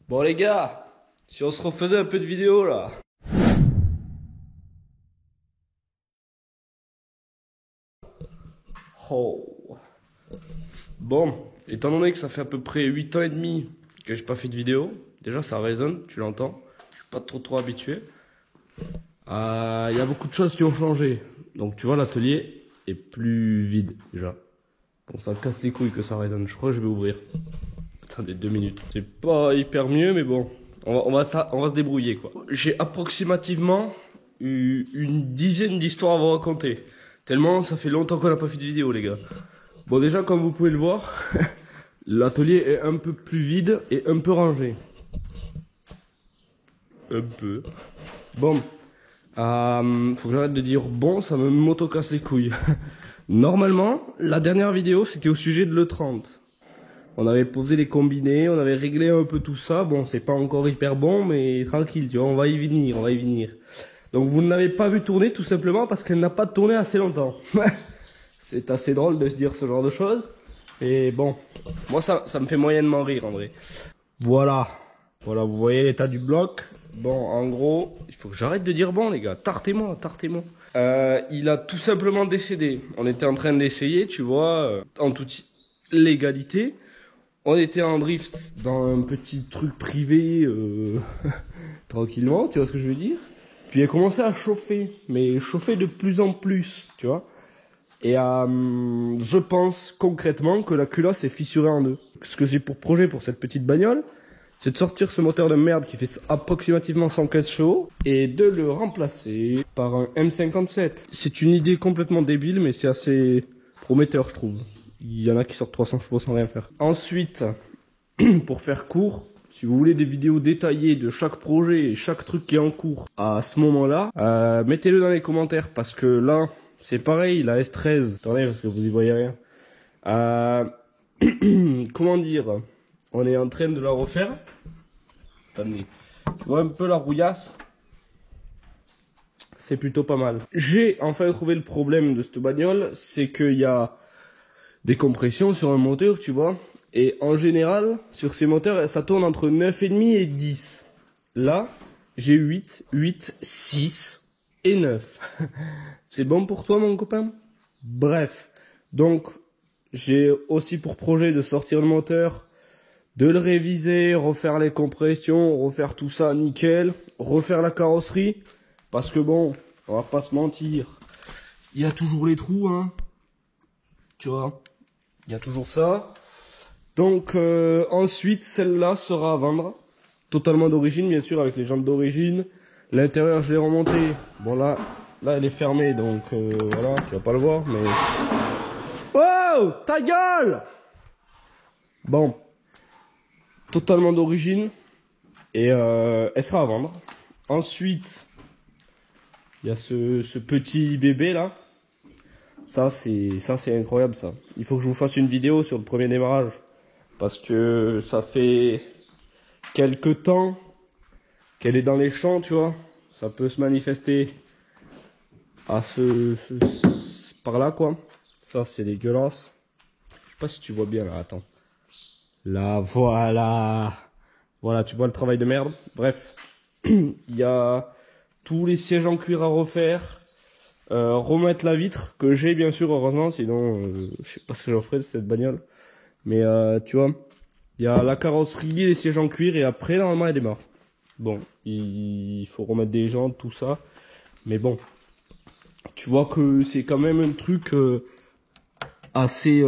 Bon les gars, si on se refaisait un peu de vidéo là. Oh. Bon, étant donné que ça fait à peu près 8 ans et demi que j'ai pas fait de vidéo, déjà ça résonne, tu l'entends, je suis pas trop habitué. Il y a beaucoup de choses qui ont changé. Donc tu vois, l'atelier est plus vide déjà. Bon, ça me casse les couilles que ça résonne, je crois que je vais ouvrir. Attendez 2 minutes. C'est pas hyper mieux, mais bon, on va se débrouiller quoi. J'ai approximativement eu une dizaine d'histoires à vous raconter. Tellement ça fait longtemps qu'on n'a pas fait de vidéo les gars. Bon déjà comme vous pouvez le voir, l'atelier est un peu plus vide et un peu rangé. Un peu. Bon, faut que j'arrête de dire bon, ça me m'auto-casse les couilles. Normalement, la dernière vidéo c'était au sujet de l'E30. On avait posé les combinés, on avait réglé un peu tout ça. Bon, c'est pas encore hyper bon, mais tranquille, tu vois, on va y venir, on va y venir. Donc vous ne l'avez pas vu tourner tout simplement parce qu'elle n'a pas tourné assez longtemps. C'est assez drôle de se dire ce genre de choses. Et bon, moi ça me fait moyennement rire en vrai. Voilà, vous voyez l'état du bloc. Bon, en gros, il faut que j'arrête de dire bon les gars, tartez-moi. Il a tout simplement décédé. On était en train d'essayer, tu vois, en toute légalité. On était en drift dans un petit truc privé, tranquillement, tu vois ce que je veux dire. Puis il a commencé à chauffer, mais chauffer de plus en plus, tu vois. Et je pense concrètement que la culasse est fissurée en deux. Ce que j'ai pour projet pour cette petite bagnole, c'est de sortir ce moteur de merde qui fait approximativement 115 chevaux et de le remplacer par un M57. C'est une idée complètement débile, mais c'est assez prometteur, je trouve. Il y en a qui sortent 300 chevaux sans rien faire. Ensuite, pour faire court, si vous voulez des vidéos détaillées de chaque projet et chaque truc qui est en cours à ce moment-là, mettez-le dans les commentaires parce que là, c'est pareil, la S13. Attendez, parce que vous y voyez rien. Comment dire? On est en train de la refaire. Attendez, tu vois un peu la rouillasse? C'est plutôt pas mal. J'ai enfin trouvé le problème de cette bagnole, c'est qu'il y a des compressions sur un moteur, tu vois. Et en général, sur ces moteurs, ça tourne entre 9,5 et 10. Là, j'ai 8, 6 et 9. C'est bon pour toi, mon copain? Bref. Donc, j'ai aussi pour projet de sortir le moteur, de le réviser, refaire les compressions, refaire tout ça nickel, refaire la carrosserie. Parce que bon, on va pas se mentir, il y a toujours les trous, hein. Tu vois, il y a toujours ça. Donc ensuite, celle-là sera à vendre. Totalement d'origine, bien sûr, avec les jantes d'origine. L'intérieur, je l'ai remonté. Bon, là, elle est fermée, donc voilà, tu vas pas le voir, mais... Wow, ta gueule! Bon, totalement d'origine. Et elle sera à vendre. Ensuite, il y a ce petit bébé, là. Ça, c'est incroyable, ça. Il faut que je vous fasse une vidéo sur le premier démarrage. Parce que ça fait quelques temps qu'elle est dans les champs, tu vois. Ça peut se manifester à par là, quoi. Ça, c'est dégueulasse. Je sais pas si tu vois bien, là, attends. Là, voilà. Voilà, tu vois le travail de merde. Bref, il y a tous les sièges en cuir à refaire. Remettre la vitre, que j'ai bien sûr, heureusement, sinon, je sais pas ce que j'en ferais de cette bagnole. Mais tu vois, il y a la carrosserie, les sièges en cuir et après normalement elle démarre. Bon, il faut remettre des jantes, tout ça. Mais bon, tu vois que c'est quand même un truc assez...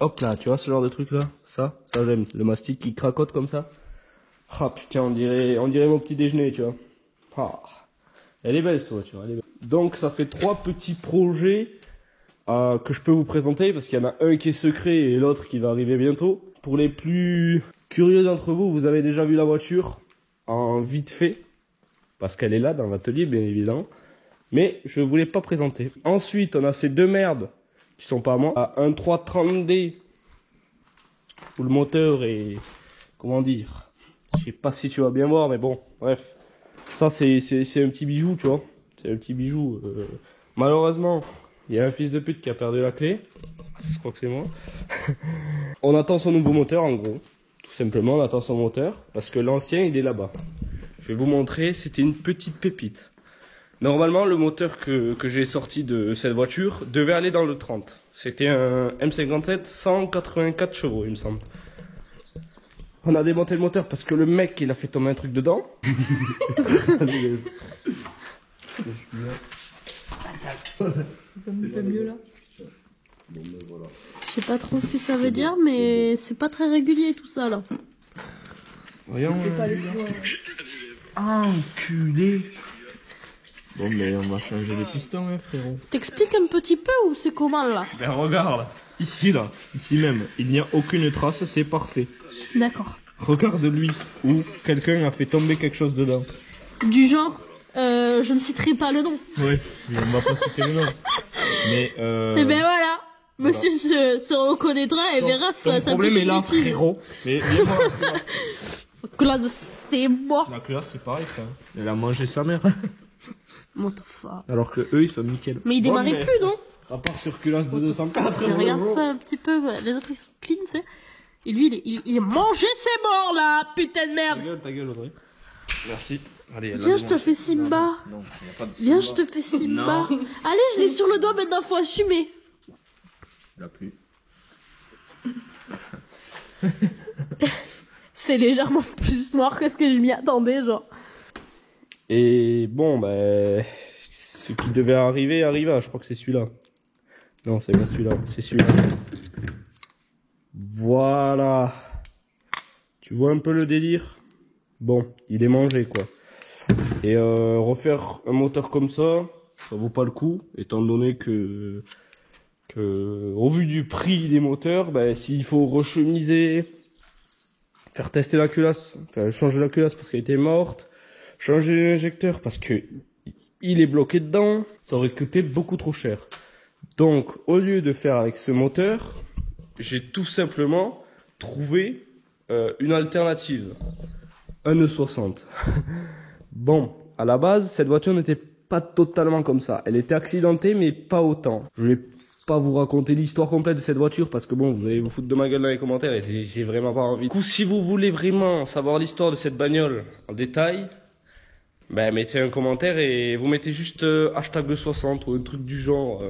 Hop là, tu vois ce genre de truc là? Ça j'aime. Le mastic qui cracote comme ça. Ah putain, on dirait mon petit déjeuner, tu vois. Ah, elle est belle, toi, tu vois. Elle est belle. Donc ça fait 3 petits projets que je peux vous présenter parce qu'il y en a un qui est secret et l'autre qui va arriver bientôt. Pour les plus curieux d'entre vous, vous avez déjà vu la voiture en vite fait parce qu'elle est là dans l'atelier bien évidemment, mais je ne vous l'ai pas présenter. Ensuite, on a ces deux merdes qui sont pas à moi, un 330D où le moteur est, comment dire, je sais pas si tu vas bien voir, mais bon, bref, ça c'est un petit bijou, tu vois, c'est un petit bijou. Malheureusement, il y a un fils de pute qui a perdu la clé. Je crois que c'est moi. On attend son nouveau moteur en gros, Tout simplement, on attend son moteur, parce que l'ancien, il est là-bas. Je vais vous montrer, c'était une petite pépite. Normalement, le moteur que j'ai sorti de cette voiture devait aller dans le 30. C'était un M57 184 chevaux, il me semble. On a démonté le moteur parce que le mec, il a fait tomber un truc dedans. mieux là. Je sais pas trop ce que ça veut dire, mais c'est pas très régulier tout ça là. Voyons. Enculé. Bon, mais on va changer les pistons, hein, frérot. T'expliques un petit peu ou c'est comment là? Ben regarde, ici là, ici même, il n'y a aucune trace, c'est parfait. D'accord. Regarde lui, où quelqu'un a fait tomber quelque chose dedans. Du genre, je ne citerai pas le nom. Oui, on va pas citer le nom. Mais Et ben voilà, monsieur se reconnaîtra et verra ça. Ton problème est là, frérot. Mais viens voir. Classe, c'est mort. La classe, c'est pareil, ça. Elle a mangé sa mère. What the fuck. Alors que eux, ils sont nickel. Mais il démarrait plus, non? Ça part sur culasse de 204. Regarde ça un petit peu, les autres ils sont clean, c'est. Et lui, il est mangé ses morts là, putain de merde. Ta gueule, Audrey. Merci. Allez, viens, je te fais Simba. Non, y a pas de Simba. Viens, je te fais Simba. Allez, je l'ai sur le doigt, maintenant faut assumer. Il a plu. C'est légèrement plus noir que ce que je m'y attendais, genre. Et bon, ben, ce qui devait arriver arriva. Je crois que c'est celui-là. Non, c'est pas celui-là, c'est celui-là. Voilà. Tu vois un peu le délire? Bon, il est mangé, quoi. Et refaire un moteur comme ça vaut pas le coup, étant donné que au vu du prix des moteurs, ben, s'il faut rechemiser, faire tester la culasse, enfin changer la culasse parce qu'elle était morte, changer l'injecteur parce que il est bloqué dedans, ça aurait coûté beaucoup trop cher. Donc, au lieu de faire avec ce moteur, j'ai tout simplement trouvé une alternative. Un E60. Bon, à la base, cette voiture n'était pas totalement comme ça. Elle était accidentée, mais pas autant. Je vais pas vous raconter l'histoire complète de cette voiture parce que bon, vous allez vous foutre de ma gueule dans les commentaires et j'ai vraiment pas envie. Du coup, si vous voulez vraiment savoir l'histoire de cette bagnole en détail, ben mettez un commentaire et vous mettez juste hashtag E60 ou un truc du genre.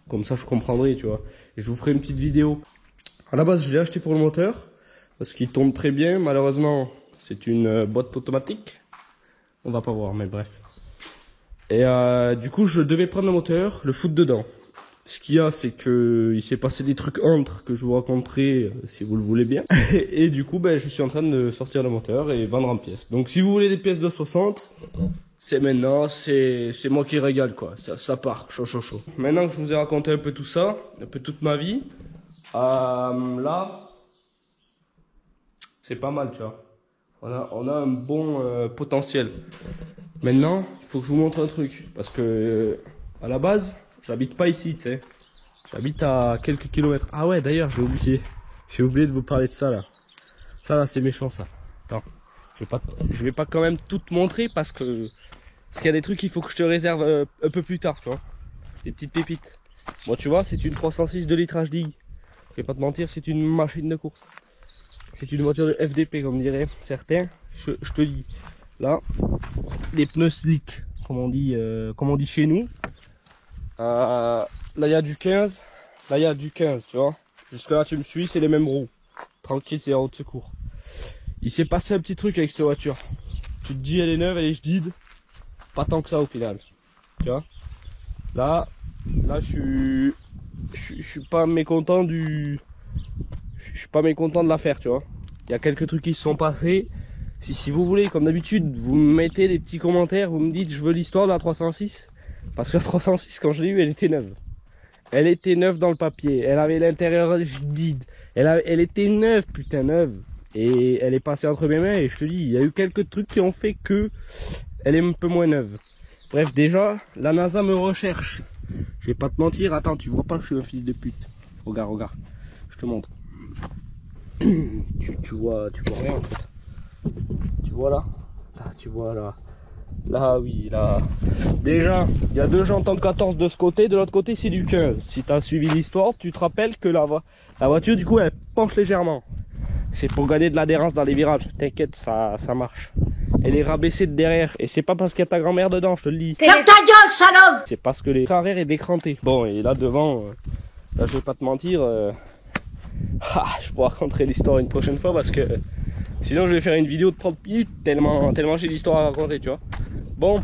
Comme ça, je comprendrai, tu vois. Et je vous ferai une petite vidéo. À la base, je l'ai acheté pour le moteur parce qu'il tourne très bien. Malheureusement, c'est une boîte automatique. On va pas voir, mais bref. Et du coup, je devais prendre le moteur, le foutre dedans. Ce qu'il y a, c'est que il s'est passé des trucs entre que je vous raconterai si vous le voulez bien. Et du coup, ben, je suis en train de sortir le moteur et vendre en pièces. Donc, si vous voulez des pièces de 60, c'est maintenant, c'est moi qui régale, quoi. Ça part, chaud. Maintenant que je vous ai raconté un peu tout ça, un peu toute ma vie, là, c'est pas mal, tu vois. On a un bon potentiel. Maintenant, il faut que je vous montre un truc. Parce que, à la base, j'habite pas ici, tu sais. J'habite à quelques kilomètres. Ah ouais, d'ailleurs, j'ai oublié. J'ai oublié de vous parler de ça, là. Ça, là, c'est méchant, ça. Attends. Je vais pas quand même tout te montrer parce qu'il y a des trucs qu'il faut que je te réserve un peu plus tard, tu vois. Des petites pépites. Bon, tu vois, c'est une 306 de litre HDI. Je vais pas te mentir, c'est une machine de course. C'est une voiture de FDP, comme diraient certains. Je te dis. Là, les pneus slick, comme on dit chez nous. Là, il y a du 15. Là, il y a du 15, tu vois. Jusque là, tu me suis, c'est les mêmes roues. Tranquille, c'est la roue de secours. Il s'est passé un petit truc avec cette voiture. Tu te dis, elle est neuve, elle est jdide. Pas tant que ça au final. Tu vois. Là, je suis pas mécontent je suis pas mécontent de l'affaire, tu vois. Il y a quelques trucs qui se sont passés. Si vous voulez, comme d'habitude, vous me mettez des petits commentaires, vous me dites je veux l'histoire de la 306. Parce que la 306, quand je l'ai eue, elle était neuve. Elle était neuve dans le papier. Elle avait l'intérieur jdide. Elle était neuve, putain neuve. Et elle est passée entre mes mains et je te dis, il y a eu quelques trucs qui ont fait que elle est un peu moins neuve. Bref, déjà, la NASA me recherche. Je vais pas te mentir, attends, tu vois pas que je suis un fils de pute. Regarde, je te montre. tu vois rien en fait. Tu vois là? Ah, tu vois là. Là, oui, là. Déjà, il y a deux jantes en 14 de ce côté, de l'autre côté c'est du 15. Si tu as suivi l'histoire, tu te rappelles que la voiture du coup elle penche légèrement. C'est pour gagner de l'adhérence dans les virages. T'inquiète, ça marche. Elle est rabaissée de derrière. Et c'est pas parce qu'il y a ta grand-mère dedans, je te le dis. Ferme ta gueule, salope! C'est parce que les arrière est décranté. Bon, et là devant, là je vais pas te mentir, je pourrais raconter l'histoire une prochaine fois parce que sinon je vais faire une vidéo de 30 minutes tellement j'ai l'histoire à raconter, tu vois. Bon,